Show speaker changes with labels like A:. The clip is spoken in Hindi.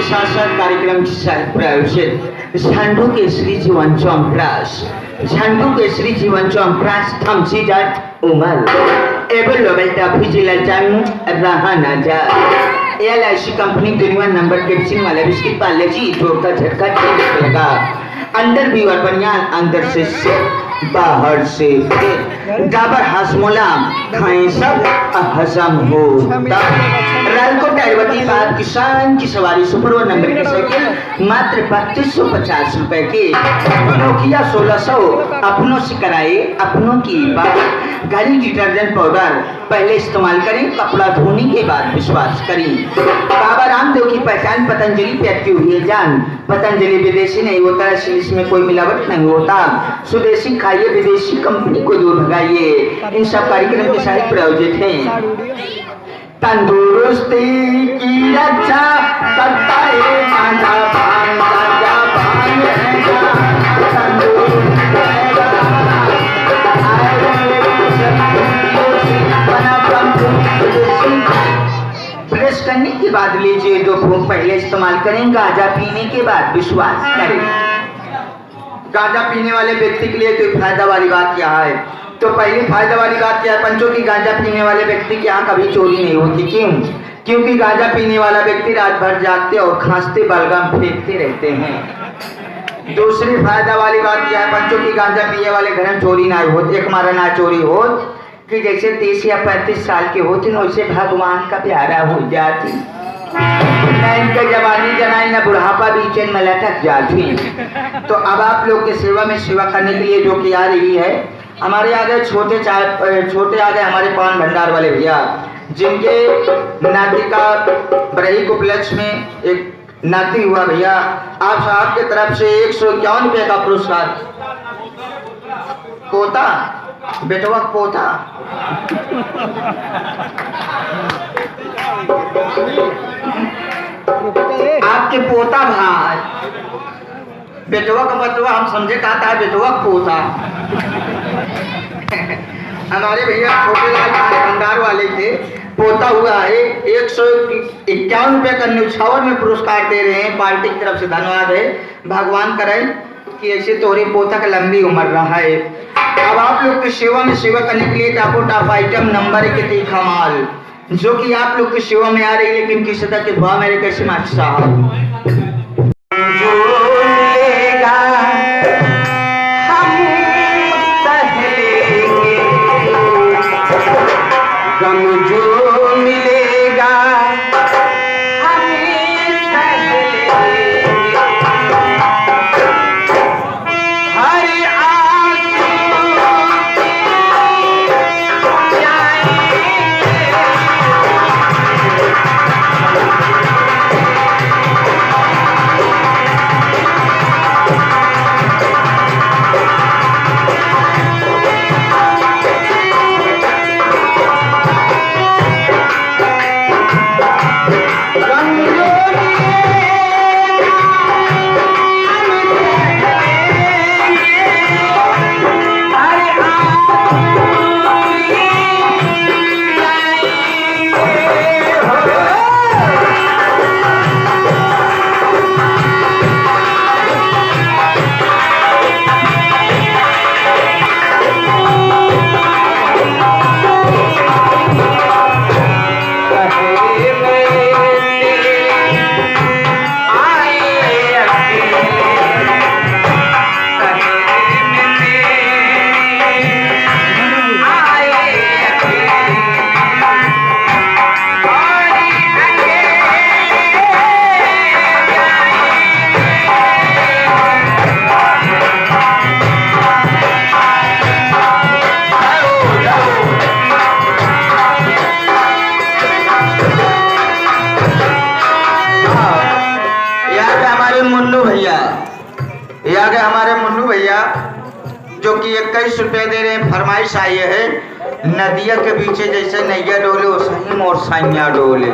A: साथ कार्यक्रम के साथ प्रायोजित झंडू केसरी जीवन चौंपरास झंडू केसरी जीवन चौंपरास थमसी जाट उमल एवं लोबेल्टा फिजिला जंग रहा ना जा LIC कंपनी 21 नंबर कैप्सिंग वाला बिस्किट पाले जी जोर का झटका लगा अंदर भी और बनियान अंदर से बाहर से डाबर हसमोला खाएं सब हजम हो राल को टाइवती बात किसान की सवारी सुपर नंबर की साइकिल मात्र 3250 रुपए की नोकिया 1600 अपनों से कराए अपनों की बात गाड़ी डिटर्जेंट पाउडर पहले इस्तेमाल करें कपड़ा धोने के बाद विश्वास करें बाबा रामदेव की पहचान पतंजलि पे अटकी हुई है जान पतंजलि विदेशी नहीं होता इसमें कोई मिलावट नहीं होता स्वदेशी खाइए विदेशी कंपनी को दूर भगाइए इन सब कार्यक्रम के साथ प्रायोजित हैं तंदुरुस्ती की रक्षा करता है गांजा भांग गांजा भांग ब्रश करने के बाद लीजिए 2 फूंक पहले इस्तेमाल करें गांजा पीने के बाद विश्वास करें गांजा पीने वाले व्यक्ति के लिए कोई फायदा वाली बात क्या है तो पहली फायदा वाली बात क्या है पंचों की गांजा पीने वाले व्यक्ति के यहाँ कभी चोरी नहीं होती क्यों क्योंकि गांजा पीने वाला व्यक्ति रात भर जागते और खांसते बलगम फेंकते रहते हैं दूसरी फायदा वाली बात क्या है पंचों की गांजा पीने वाले घर में चोरी ना होती एक मारा ना चोरी हो कि जैसे 30 या 35 साल के होते ना वैसे भगवान का प्यारा हो जाती न इनका जवानी जनाई न बुढ़ापा बीचन में लटक जाती तो अब आप लोग के सेवा में सेवा करने के लिए जो कि आ रही है हमारे आगे छोटे आ गए हमारे पान भंडार वाले भैया जिनके नाती का बरही उपलक्ष्य में एक नाती हुआ भैया आप साहब की तरफ से 151 रुपये का पुरस्कार पोता बेटवा पोता आपके पोता भाई बेटवा का बटवा हम समझे कहता है बेटवा पोता हमारे भैया छोटे लाल भंडार वाले थे पोता हुआ है 151 रुपये का न्यौछावर में पुरस्कार दे रहे हैं पार्टी की तरफ से धन्यवाद है भगवान करे कि ऐसे तोरे पोता का लंबी उम्र रहा है अब आप लोग की सेवा में सेवा करने के लिए टाप आइटम नंबर 1 तीखा माल जो कि आप लोग की सेवा में आ रही है लेकिन किसी तरह के दुआ मेरे कैसे मास्टर साहब हमारे मुन्नू भैया जो कि 21 रुपये दे रहे हैं फरमाइश आई है नदिया के पीछे जैसे नैया डोले वैसे ही मोर साइया डोले